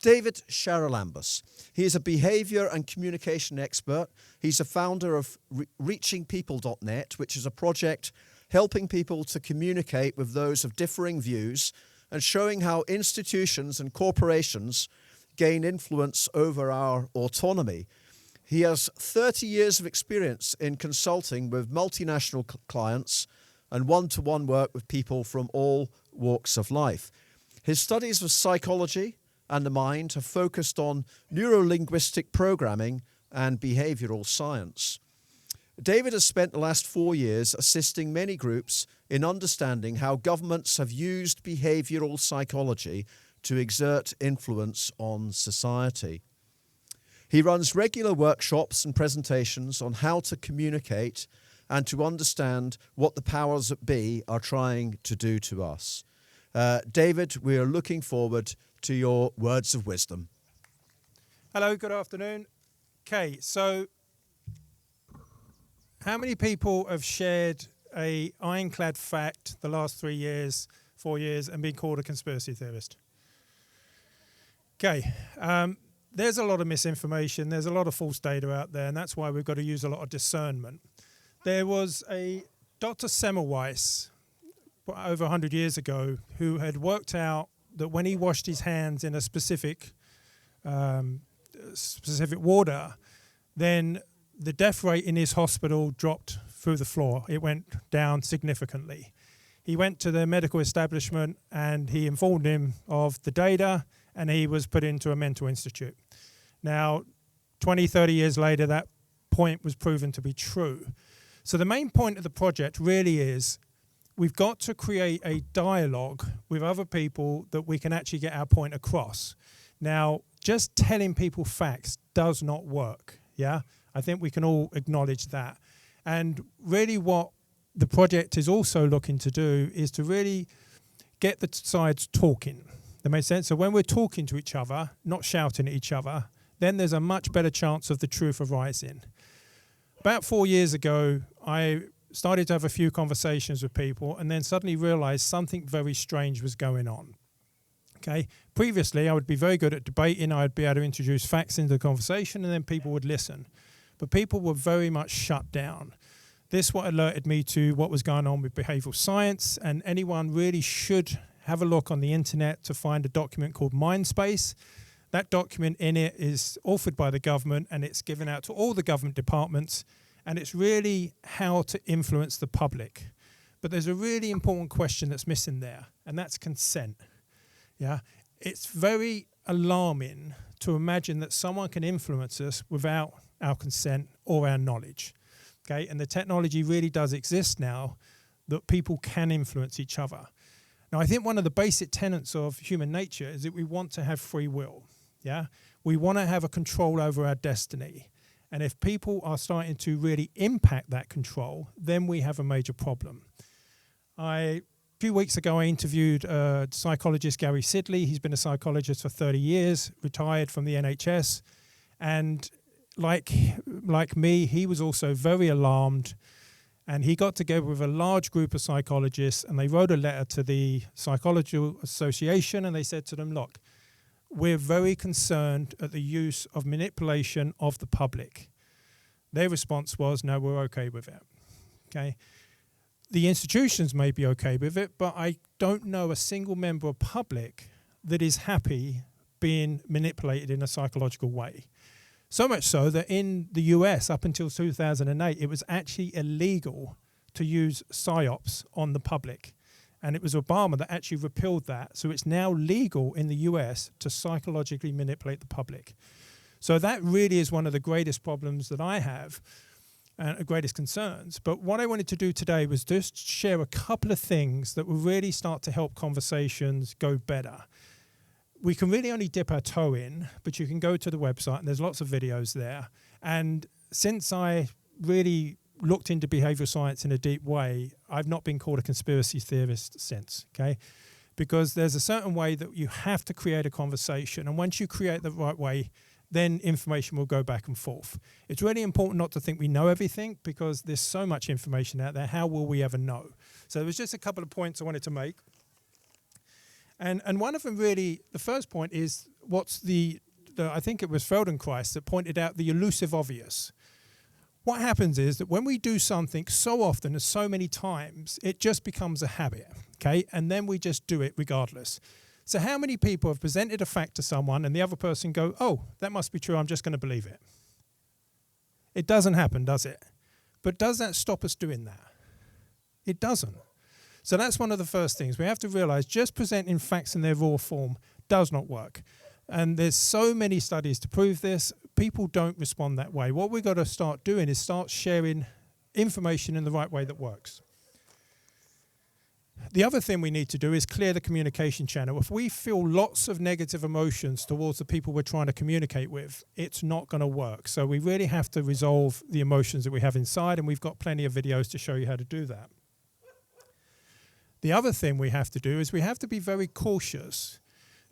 David Charalambous. He is a behaviour and communication expert. He's a founder of reachingpeople.net, which is a project helping people to communicate with those of differing views and showing how institutions and corporations gain influence over our autonomy. He has 30 years of experience in consulting with multinational clients and one-to-one work with people from all walks of life. His studies of psychology and the mind have focused on Neuro Linguistic programming and behavioural science. David has spent the last 4 years assisting many groups in understanding how governments have used behavioural psychology to exert influence on society. He runs regular workshops and presentations on how to communicate and to understand what the powers that be are trying to do to us. David, we are looking forward to your words of wisdom. Hello, good afternoon. Okay, so how many people have shared a ironclad fact the last 3 years, 4 years, and been called a conspiracy theorist? Okay, there's a lot of misinformation, there's a lot of false data out there, and that's why we've got to use a lot of discernment. There was a Dr. Semmelweis over 100 years ago who had worked out that when he washed his hands in a specific water, then the death rate in his hospital dropped through the floor. It went down significantly. He went to the medical establishment and he informed him of the data, and he was put into a mental institute. Now, 20, 30 years later, that point was proven to be true. So the main point of the project really is we've got to create a dialogue with other people that we can actually get our point across. Now, just telling people facts does not work, yeah? I think we can all acknowledge that. And really what the project is also looking to do is to really get the sides talking. That makes sense? So when we're talking to each other, not shouting at each other, then there's a much better chance of the truth arising. About 4 years ago, I started to have a few conversations with people and then suddenly realized something very strange was going on. Okay. Previously, I would be very good at debating. I'd be able to introduce facts into the conversation and then people would listen. But people were very much shut down. This what alerted me to what was going on with behavioural science, and anyone really should have a look on the internet to find a document called Mindspace. That document in it is authored by the government and it's given out to all the government departments, and it's really how to influence the public. But there's a really important question that's missing there, and that's consent. Yeah, it's very alarming to imagine that someone can influence us without our consent or our knowledge. Okay, and the technology really does exist now that people can influence each other. Now, I think one of the basic tenets of human nature is that we want to have free will. Yeah, we want to have a control over our destiny. And if people are starting to really impact that control, then we have a major problem. A few weeks ago, I interviewed psychologist Gary Sidley. He's been a psychologist for 30 years, retired from the NHS. And like me, he was also very alarmed. And he got together with a large group of psychologists and they wrote a letter to the Psychological Association and they said to them, look, we're very concerned at the use of manipulation of the public. Their response was, no, we're okay with it. Okay. The institutions may be okay with it, but I don't know a single member of public that is happy being manipulated in a psychological way. So much so that in the US, up until 2008, it was actually illegal to use psyops on the public. And it was Obama that actually repealed that. So it's now legal in the US to psychologically manipulate the public. So that really is one of the greatest problems that I have and greatest concerns. But what I wanted to do today was just share a couple of things that will really start to help conversations go better. We can really only dip our toe in, but you can go to the website and there's lots of videos there. And since I really looked into behavioural science in a deep way, I've not been called a conspiracy theorist since, okay? Because there's a certain way that you have to create a conversation. And once you create the right way, then information will go back and forth. It's really important not to think we know everything because there's so much information out there. How will we ever know? So there was just a couple of points I wanted to make. And one of them really, the first point is I think it was Feldenkrais that pointed out the elusive obvious. What happens is that when we do something so often and so many times, it just becomes a habit, okay? And then we just do it regardless. So how many people have presented a fact to someone and the other person go, oh, that must be true, I'm just going to believe it? It doesn't happen, does it? But does that stop us doing that? It doesn't. So that's one of the first things. We have to realize just presenting facts in their raw form does not work. And there's so many studies to prove this. People don't respond that way. What we've got to start doing is start sharing information in the right way that works. The other thing we need to do is clear the communication channel. If we feel lots of negative emotions towards the people we're trying to communicate with, it's not going to work. So we really have to resolve the emotions that we have inside, and we've got plenty of videos to show you how to do that. The other thing we have to do is we have to be very cautious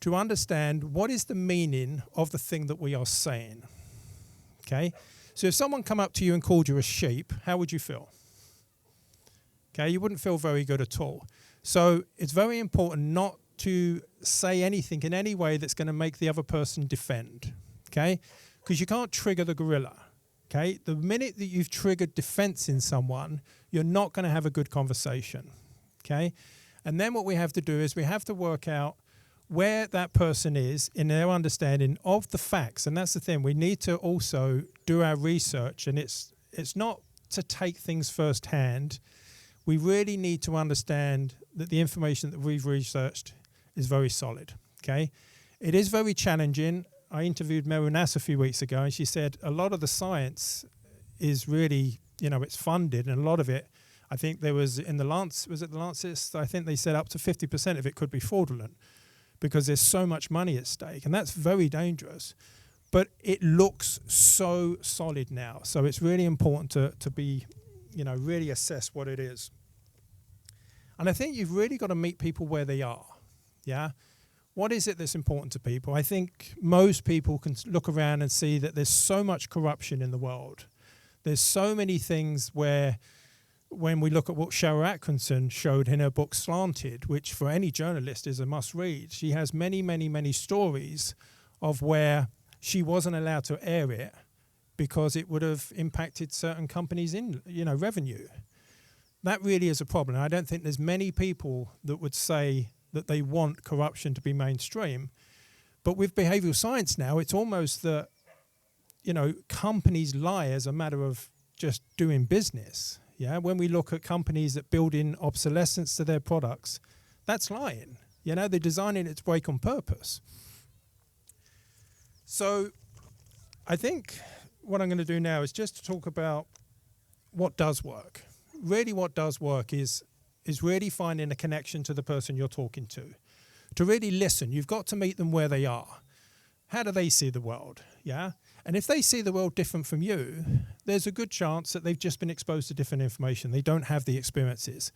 to understand what is the meaning of the thing that we are saying. Okay? So if someone come up to you and called you a sheep, how would you feel? Okay, you wouldn't feel very good at all. So it's very important not to say anything in any way that's going to make the other person defend. Okay? Because you can't trigger the gorilla. Okay? The minute that you've triggered defense in someone, you're not going to have a good conversation. Okay? And then what we have to do is we have to work out where that person is in their understanding of the facts. And that's the thing. We need to also do our research. And it's not to take things firsthand. We really need to understand that the information that we've researched is very solid. Okay? It is very challenging. I interviewed Meru Nass a few weeks ago, and she said a lot of the science is really, it's funded, and a lot of it, I think there was in the Lancet, was it the Lancet? I think they said up to 50% of it could be fraudulent because there's so much money at stake, and that's very dangerous. But it looks so solid now, so it's really important to be, really assess what it is. And I think you've really got to meet people where they are, yeah? What is it that's important to people? I think most people can look around and see that there's so much corruption in the world. There's so many things where, when we look at what Sherl Atkinson showed in her book Slanted, which for any journalist is a must read, she has many, many, many stories of where she wasn't allowed to air it because it would have impacted certain companies' revenue. That really is a problem. I don't think there's many people that would say that they want corruption to be mainstream. But with behavioural science now, it's almost that, companies lie as a matter of just doing business. Yeah, when we look at companies that build in obsolescence to their products, that's lying. They're designing it to break on purpose. So I think what I'm going to do now is just to talk about what does work. Really what does work is really finding a connection to the person you're talking to. To really listen, you've got to meet them where they are. How do they see the world? Yeah? And if they see the world different from you, there's a good chance that they've just been exposed to different information. They don't have the experiences.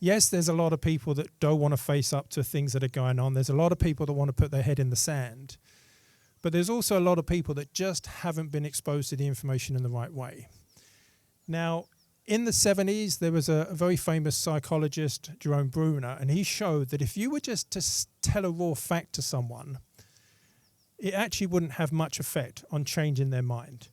Yes, there's a lot of people that don't want to face up to things that are going on. There's a lot of people that want to put their head in the sand. But there's also a lot of people that just haven't been exposed to the information in the right way. Now, in the 70s, there was a very famous psychologist, Jerome Bruner, and he showed that if you were just to tell a raw fact to someone, it actually wouldn't have much effect on changing their mind.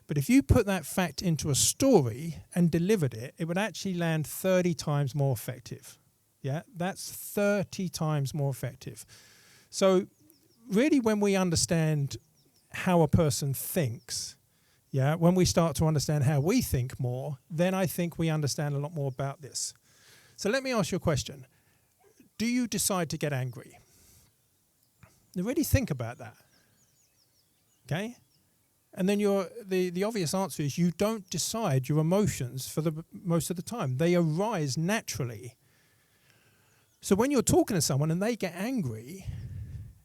But if you put that fact into a story and delivered it, it would actually land 30 times more effective. Yeah, that's 30 times more effective. So really, when we understand how a person thinks, yeah, when we start to understand how we think more, then I think we understand a lot more about this. So let me ask you a question. Do you decide to get angry? Now really think about that. Okay? And then the obvious answer is you don't decide your emotions for the most of the time. They arise naturally. So when you're talking to someone and they get angry,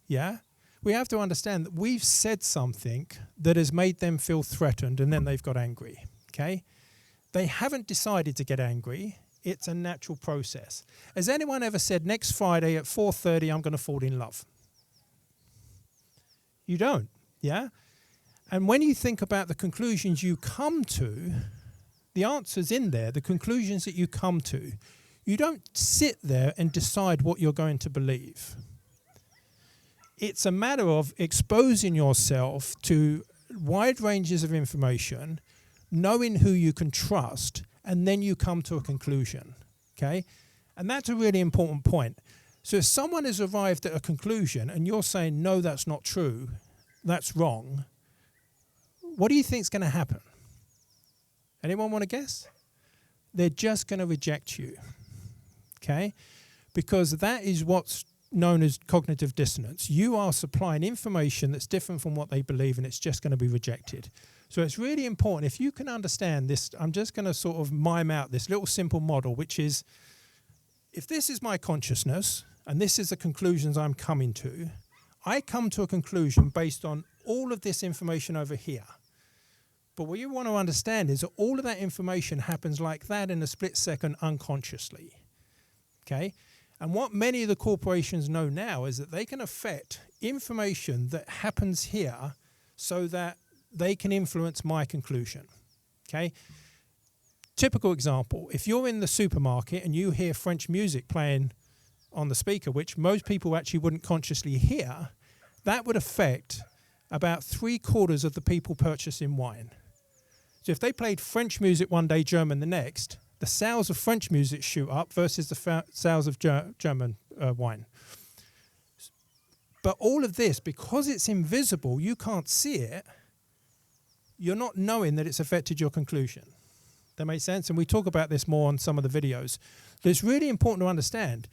yeah, we have to understand that we've said something that has made them feel threatened and then they've got angry, okay? They haven't decided to get angry. It's a natural process. Has anyone ever said, next Friday at 4:30, I'm going to fall in love? You don't, yeah? And when you think about the conclusions you come to, the answer's in there, the conclusions that you come to. You don't sit there and decide what you're going to believe. it's a matter of exposing yourself to wide ranges of information, knowing who you can trust, and then you come to a conclusion, okay? And that's a really important point. So if someone has arrived at a conclusion and you're saying, no, that's not true, that's wrong, what do you think is going to happen? Anyone want to guess? They're just going to reject you, okay? Because that is what's known as cognitive dissonance. You are supplying information that's different from what they believe, and it's just going to be rejected. So it's really important, if you can understand this, I'm just going to sort of mime out this little simple model, which is, if this is my consciousness, and this is the conclusions I'm coming to, I come to a conclusion based on all of this information over here. But what you want to understand is that all of that information happens like that in a split second unconsciously, okay? And what many of the corporations know now is that they can affect information that happens here so that they can influence my conclusion, okay? Typical example, if you're in the supermarket and you hear French music playing on the speaker, which most people actually wouldn't consciously hear, that would affect about 3/4 of the people purchasing wine. So if they played French music one day, German the next, the sales of French music shoot up versus the sales of German wine. But all of this, because it's invisible, you can't see it, you're not knowing that it's affected your conclusion. That makes sense? And we talk about this more on some of the videos. But it's really important to understand,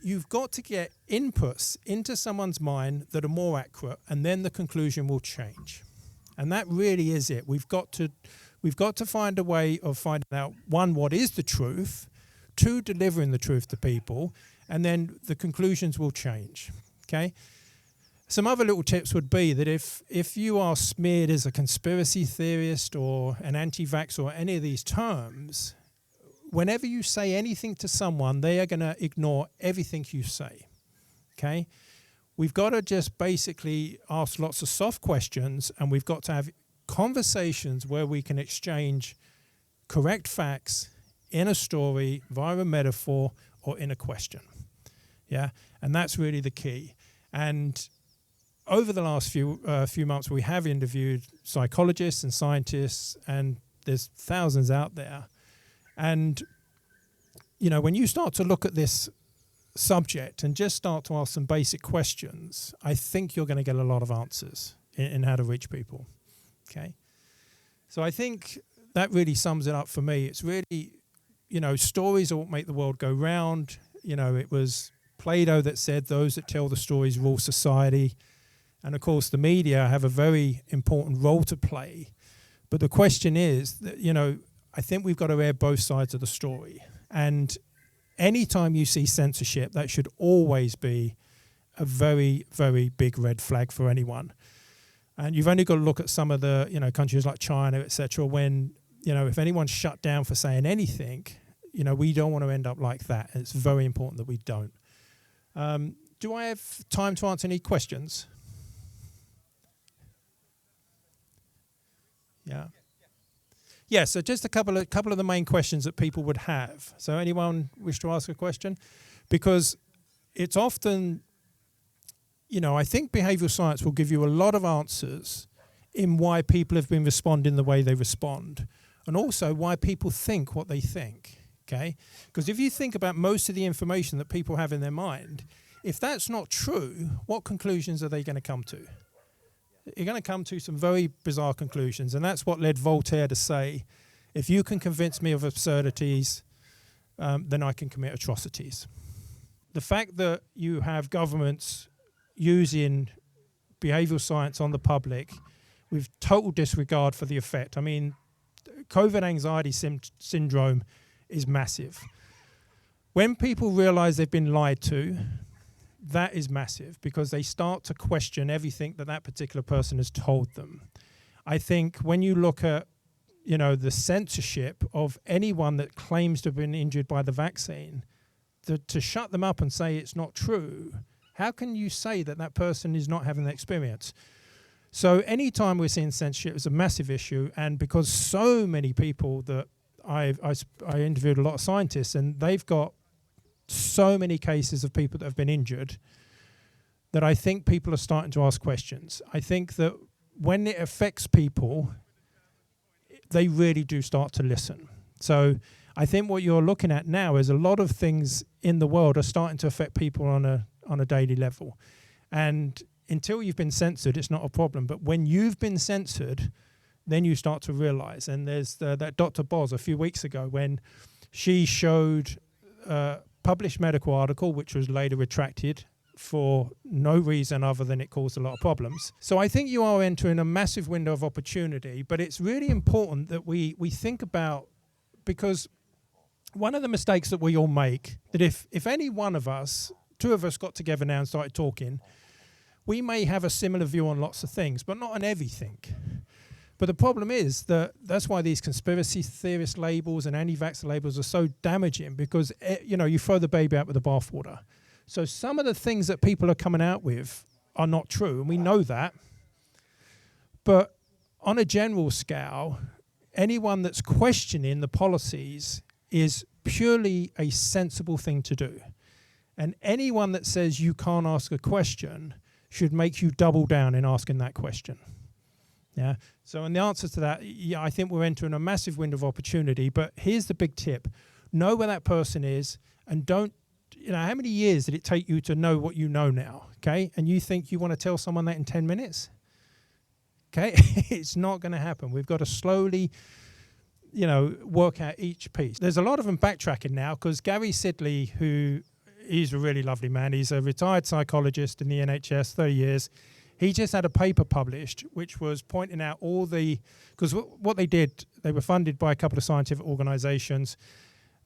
you've got to get inputs into someone's mind that are more accurate, and then the conclusion will change. And that really is it. We've got to find a way of finding out, one, what is the truth, two, delivering the truth to people, and then the conclusions will change, okay? Some other little tips would be that if you are smeared as a conspiracy theorist or an anti-vax or any of these terms, whenever you say anything to someone, they are going to ignore everything you say, okay? We've got to just basically ask lots of soft questions, and we've got to have conversations where we can exchange correct facts in a story, via a metaphor, or in a question. Yeah, and that's really the key. And over the last few months, we have interviewed psychologists and scientists, and there's thousands out there. And, you know, when you start to look at this subject and just start to ask some basic questions, I think you're going to get a lot of answers in how to reach people. Okay. So I think that really sums it up for me. It's really, you know, stories are what make the world go round. You know, it was Plato that said those that tell the stories rule society. And of course, the media have a very important role to play. But the question is that, you know, I think we've got to air both sides of the story. And anytime you see censorship, that should always be a very, very big red flag for anyone. And you've only got to look at some of the, you know, countries like China, etc., when, you know, if anyone's shut down for saying anything, you know, we don't want to end up like that. It's very important that we don't. Do I have time to answer any questions? Yeah. Yeah, so just a couple of the main questions that people would have. So anyone wish to ask a question? Because it's often, you know, I think behavioural science will give you a lot of answers in why people have been responding the way they respond, and also why people think what they think, okay? Because if you think about most of the information that people have in their mind, if that's not true, what conclusions are they going to come to? You're going to come to some very bizarre conclusions, and that's what led Voltaire to say, if you can convince me of absurdities, then I can commit atrocities. The fact that you have governments using behavioural science on the public with total disregard for the effect. I mean, COVID anxiety syndrome is massive. When people realise they've been lied to, that is massive, because they start to question everything that particular person has told them. I think when you look at, you know, the censorship of anyone that claims to have been injured by the vaccine, to shut them up and say it's not true, how can you say that person is not having that experience? So anytime we're seeing censorship, it's a massive issue, and because so many people that I interviewed a lot of scientists, and they've got so many cases of people that have been injured, that I think people are starting to ask questions. I think that when it affects people, they really do start to listen. So I think what you're looking at now is a lot of things in the world are starting to affect people on a daily level. And until you've been censored, it's not a problem. But when you've been censored, then you start to realize. And there's that Dr. Boz a few weeks ago when she showed a published medical article, which was later retracted for no reason other than it caused a lot of problems. So I think you are entering a massive window of opportunity, but it's really important that we think about, because one of the mistakes that we all make, that if any one of us, two of us got together now and started talking, we may have a similar view on lots of things, but not on everything. But the problem is that's why these conspiracy theorist labels and anti-vaxxer labels are so damaging, because you throw the baby out with the bathwater. So some of the things that people are coming out with are not true, and we know that. But on a general scale, anyone that's questioning the policies is purely a sensible thing to do. And anyone that says you can't ask a question should make you double down in asking that question. Yeah. So in the answer to that, yeah, I think we're entering a massive window of opportunity. But here's the big tip. Know where that person is, and don't, how many years did it take you to know what you know now? Okay. And you think you want to tell someone that in 10 minutes? Okay. It's not going to happen. We've got to slowly, work out each piece. There's a lot of them backtracking now, because Gary Sidley, he's a really lovely man. He's a retired psychologist in the NHS, 30 years. He just had a paper published which was pointing out because what they did, they were funded by a couple of scientific organizations.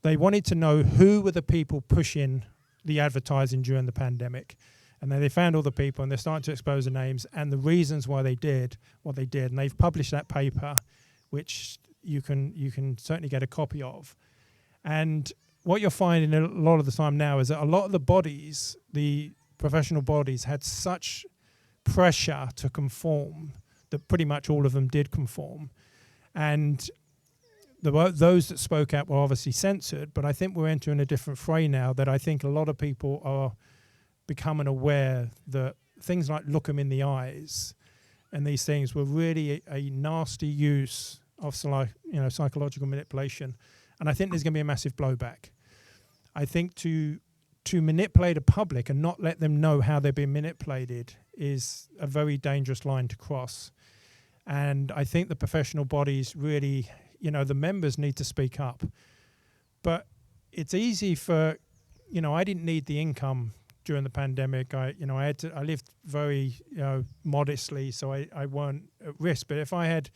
They wanted to know who were the people pushing the advertising during the pandemic. And then they found all the people, and they're starting to expose the names and the reasons why they did what they did. And they've published that paper, which you can certainly get a copy of. And what you're finding a lot of the time now is that a lot of the bodies, the professional bodies, had such pressure to conform that pretty much all of them did conform. And those that spoke out were obviously censored, but I think we're entering a different fray now, that I think a lot of people are becoming aware that things like look 'em in the eyes and these things were really a nasty use of psychological manipulation. And I think there's going to be a massive blowback. I think to manipulate a public and not let them know how they're being manipulated is a very dangerous line to cross. And I think the professional bodies really, the members need to speak up. But it's easy for, I didn't need the income during the pandemic. I lived very, modestly, so I weren't at risk. But if I had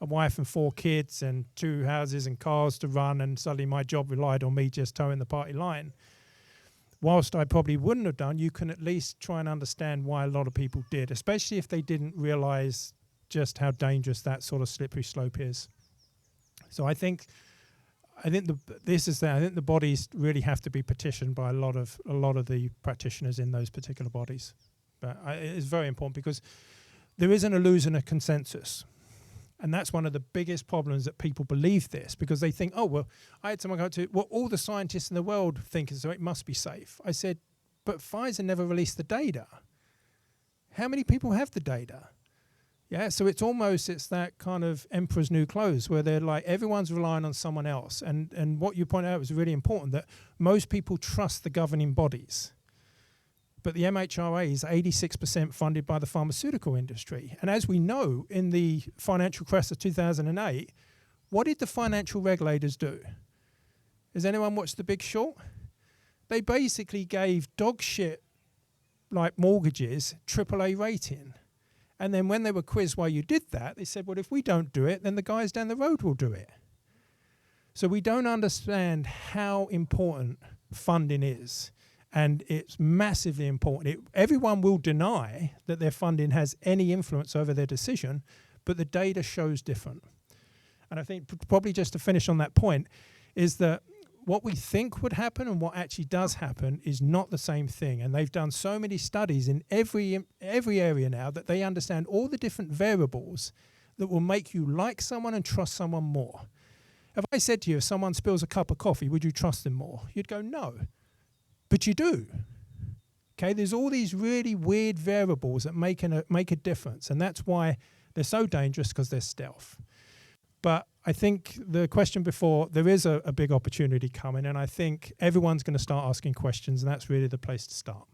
a wife and 4 kids and 2 houses and cars to run, and suddenly my job relied on me just towing the party line, whilst I probably wouldn't have done, you can at least try and understand why a lot of people did, especially if they didn't realize just how dangerous that sort of slippery slope is. So I think the bodies really have to be petitioned by a lot of the practitioners in those particular bodies. But it is very important, because there is an illusion of consensus. And that's one of the biggest problems, that people believe this because they think, oh, well, I had someone go to, well, all the scientists in the world think so, it must be safe. I said, but Pfizer never released the data. How many people have the data? Yeah, so it's that kind of emperor's new clothes where they're like, everyone's relying on someone else. And what you pointed out was really important, that most people trust the governing bodies. But the MHRA is 86% funded by the pharmaceutical industry. And as we know, in the financial crash of 2008, what did the financial regulators do? Has anyone watched The Big Short? They basically gave dog shit, like mortgages, AAA rating. And then when they were quizzed why you did that, they said, well, if we don't do it, then the guys down the road will do it. So we don't understand how important funding is. And it's massively important. Everyone will deny that their funding has any influence over their decision, but the data shows different. And I think probably just to finish on that point is that what we think would happen and what actually does happen is not the same thing. And they've done so many studies in every area now that they understand all the different variables that will make you like someone and trust someone more. If I said to you, if someone spills a cup of coffee, would you trust them more? You'd go, no. But you do. Okay, there's all these really weird variables that make a difference, and that's why they're so dangerous, because they're stealth. But I think the question before, there is a big opportunity coming, and I think everyone's going to start asking questions, and that's really the place to start.